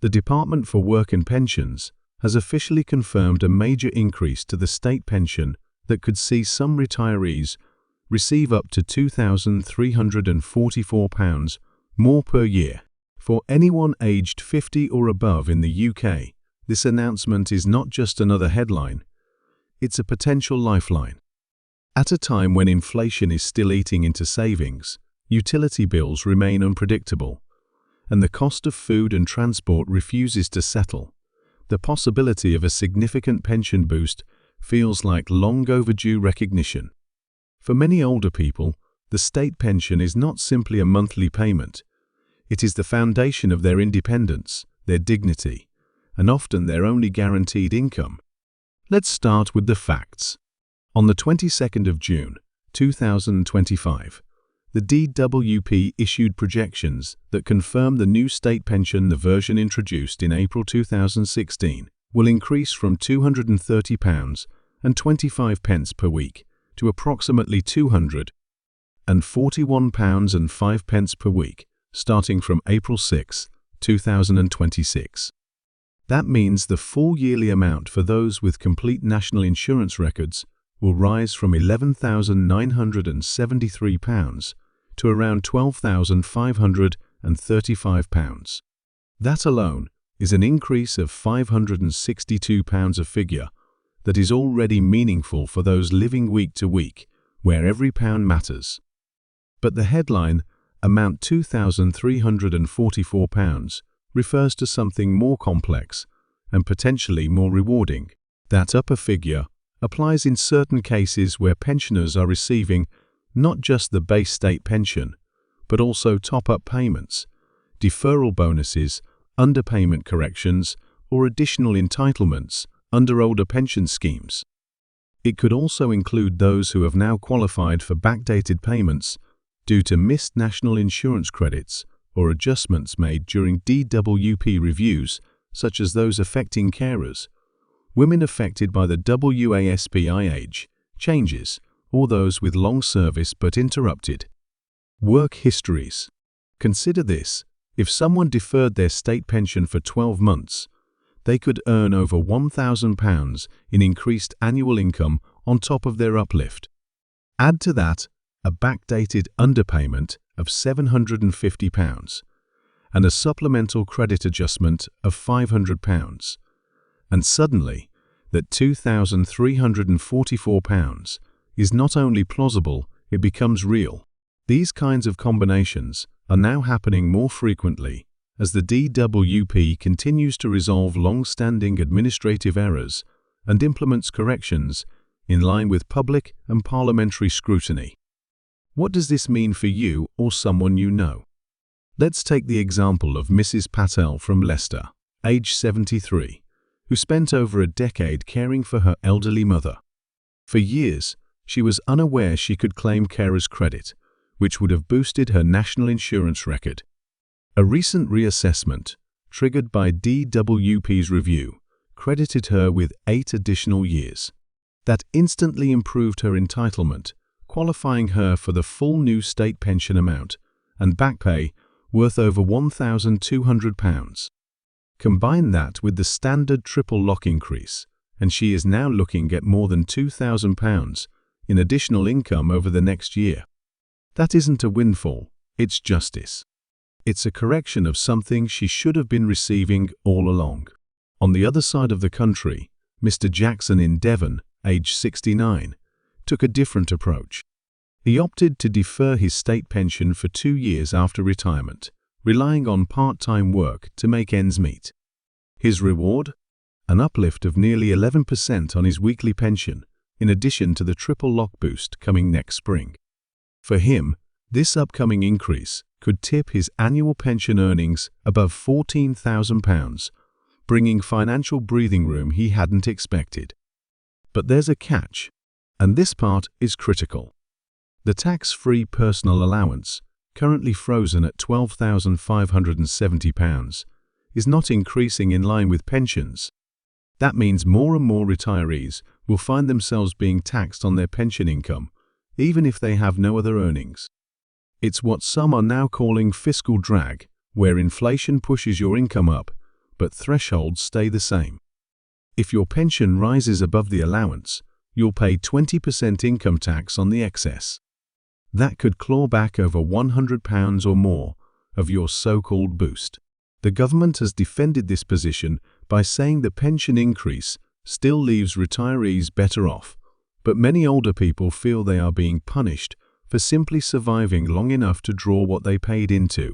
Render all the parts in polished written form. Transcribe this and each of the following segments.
The Department for Work and Pensions has officially confirmed a major increase to the state pension that could see some retirees receive up to £2,344 more per year. For anyone aged 50 or above in the UK, this announcement is not just another headline, it's a potential lifeline. At a time when inflation is still eating into savings, utility bills remain unpredictable, and the cost of food and transport refuses to settle, the possibility of a significant pension boost feels like long overdue recognition. For many older people, the state pension is not simply a monthly payment. It is the foundation of their independence, their dignity, and often their only guaranteed income. Let's start with the facts. On the 22nd of June, 2025, the DWP issued projections that confirm the new state pension, the version introduced in April 2016, will increase from £230.25 per week to approximately £241.05 per week, starting from April 6, 2026. That means the full yearly amount for those with complete national insurance records will rise from £11,973 to around £12,535. That alone is an increase of £562, a figure that is already meaningful for those living week to week, where every pound matters. But the headline, amount £2,344, refers to something more complex and potentially more rewarding. That upper figure applies in certain cases where pensioners are receiving not just the base state pension, but also top-up payments, deferral bonuses, underpayment corrections, or additional entitlements under older pension schemes. It could also include those who have now qualified for backdated payments due to missed national insurance credits or adjustments made during DWP reviews, such as those affecting carers, women affected by the WASPI age changes, or those with long service but interrupted work histories. Consider this: if someone deferred their state pension for 12 months, they could earn over £1,000 in increased annual income on top of their uplift. Add to that a backdated underpayment of £750 and a supplemental credit adjustment of £500, and suddenly that £2,344 is not only plausible, it becomes real. These kinds of combinations are now happening more frequently as the DWP continues to resolve long-standing administrative errors and implements corrections in line with public and parliamentary scrutiny. What does this mean for you or someone you know? Let's take the example of Mrs. Patel from Leicester, age 73, who spent over a decade caring for her elderly mother. For years, she was unaware she could claim carer's credit, which would have boosted her national insurance record. A recent reassessment, triggered by DWP's review, credited her with 8 additional years. That instantly improved her entitlement, qualifying her for the full new state pension amount and back pay worth over £1,200. Combine that with the standard triple lock increase, and she is now looking at more than £2,000 in additional income over the next year. That isn't a windfall, it's justice. It's a correction of something she should have been receiving all along. On the other side of the country, Mr. Jackson in Devon, age 69, took a different approach. He opted to defer his state pension for 2 years after retirement, relying on part-time work to make ends meet. His reward? An uplift of nearly 11% on his weekly pension, in addition to the triple lock boost coming next spring. For him, this upcoming increase could tip his annual pension earnings above £14,000, bringing financial breathing room he hadn't expected. But there's a catch, and this part is critical. The tax-free personal allowance, currently frozen at £12,570, is not increasing in line with pensions. That means more and more retirees will find themselves being taxed on their pension income, even if they have no other earnings. It's what some are now calling fiscal drag, where inflation pushes your income up, but thresholds stay the same. If your pension rises above the allowance, you'll pay 20% income tax on the excess. That could claw back over £100 or more of your so-called boost. The government has defended this position by saying the pension increase still leaves retirees better off, but many older people feel they are being punished for simply surviving long enough to draw what they paid into.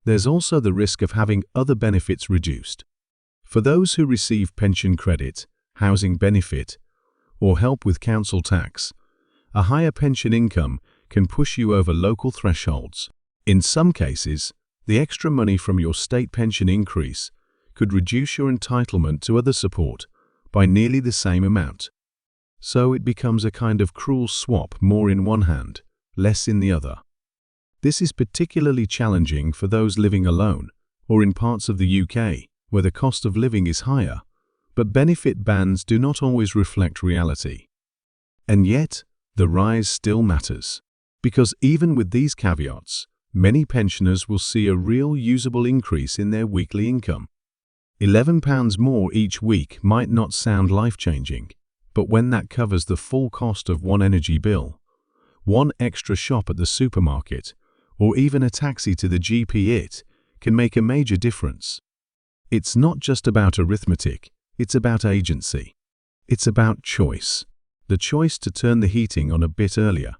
There's also the risk of having other benefits reduced. For those who receive pension credit, housing benefit, or help with council tax, a higher pension income can push you over local thresholds. In some cases, the extra money from your state pension increase could reduce your entitlement to other support by nearly the same amount. So it becomes a kind of cruel swap, more in one hand, less in the other. This is particularly challenging for those living alone or in parts of the UK where the cost of living is higher, but benefit bands do not always reflect reality. And yet, the rise still matters, because even with these caveats, many pensioners will see a real usable increase in their weekly income. £11 more each week might not sound life-changing, but when that covers the full cost of one energy bill, one extra shop at the supermarket, or even a taxi to the GP, it can make a major difference. It's not just about arithmetic, it's about agency. It's about choice. The choice to turn the heating on a bit earlier.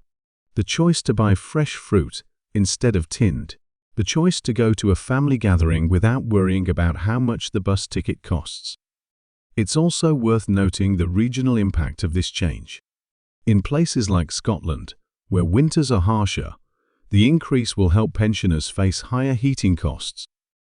The choice to buy fresh fruit instead of tinned. The choice to go to a family gathering without worrying about how much the bus ticket costs. It's also worth noting the regional impact of this change. In places like Scotland, where winters are harsher, the increase will help pensioners face higher heating costs.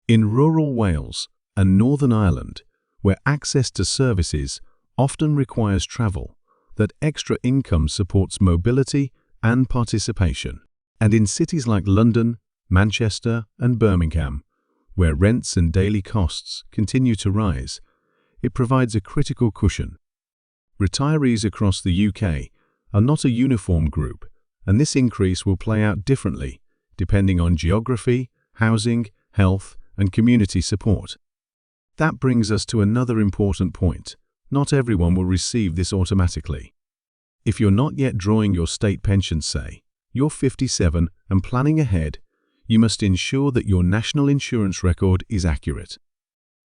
In rural Wales and Northern Ireland, where access to services often requires travel, that extra income supports mobility and participation. And in cities like London, Manchester, and Birmingham, where rents and daily costs continue to rise, it provides a critical cushion. Retirees across the UK are not a uniform group, and this increase will play out differently depending on geography, housing, health, and community support. That brings us to another important point. Not everyone will receive this automatically. If you're not yet drawing your state pension, say, you're 57 and planning ahead, you must ensure that your national insurance record is accurate.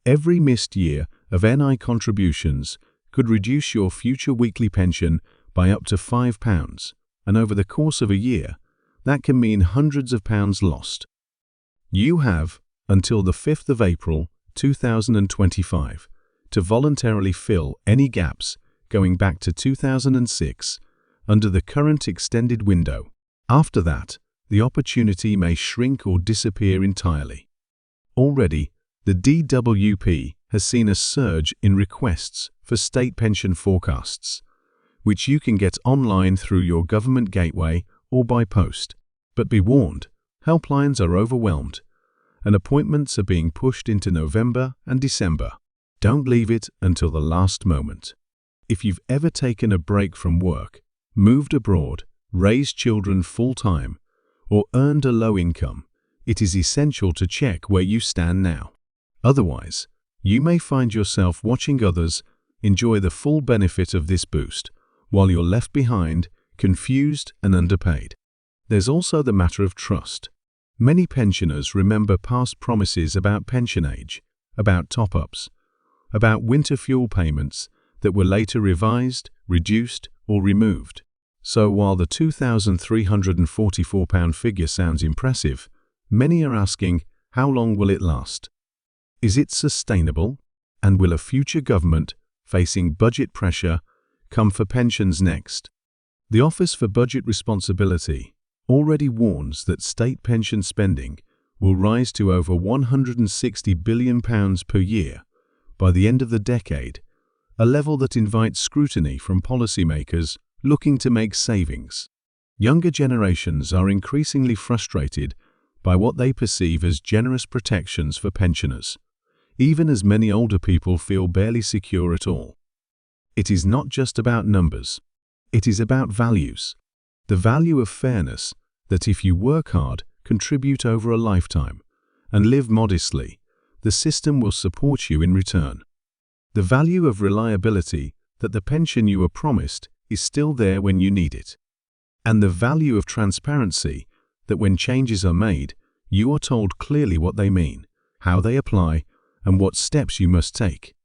Every missed year of NI contributions could reduce your future weekly pension by up to £5, and over the course of a year, that can mean hundreds of pounds lost. You have until the 5th of April 2025 to voluntarily fill any gaps going back to 2006 under the current extended window. After that, the opportunity may shrink or disappear entirely. Already, the DWP has seen a surge in requests for state pension forecasts, which you can get online through your government gateway or by post. But be warned, helplines are overwhelmed, and appointments are being pushed into November and December. Don't leave it until the last moment. If you've ever taken a break from work, moved abroad, raised children full-time, or earned a low income, it is essential to check where you stand now. Otherwise, you may find yourself watching others enjoy the full benefit of this boost, while you're left behind, confused and underpaid. There's also the matter of trust. Many pensioners remember past promises about pension age, about top-ups, about winter fuel payments that were later revised, reduced, or removed. So while the £2,344 figure sounds impressive, many are asking, how long will it last? Is it sustainable? And will a future government, facing budget pressure, come for pensions next? The Office for Budget Responsibility already warns that state pension spending will rise to over £160 billion per year by the end of the decade, a level that invites scrutiny from policymakers looking to make savings. Younger generations are increasingly frustrated by what they perceive as generous protections for pensioners, even as many older people feel barely secure at all. It is not just about numbers. It is about values. The value of fairness, that if you work hard, contribute over a lifetime, and live modestly, the system will support you in return. The value of reliability, that the pension you were promised is still there when you need it. And the value of transparency, that when changes are made, you are told clearly what they mean, how they apply, and what steps you must take.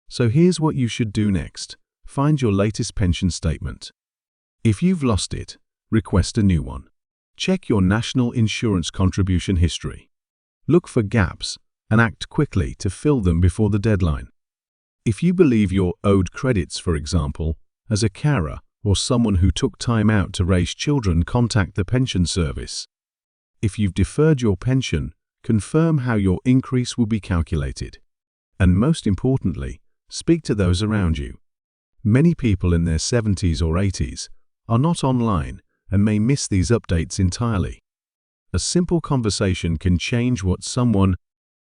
So here's what you should do next. Find your latest pension statement. If you've lost it, request a new one. Check your national insurance contribution history. Look for gaps and act quickly to fill them before the deadline. If you believe you're owed credits, for example, as a carer or someone who took time out to raise children, contact the pension service. If you've deferred your pension, confirm how your increase will be calculated. And most importantly, speak to those around you. Many people in their 70s or 80s are not online and may miss these updates entirely. A simple conversation can change what someone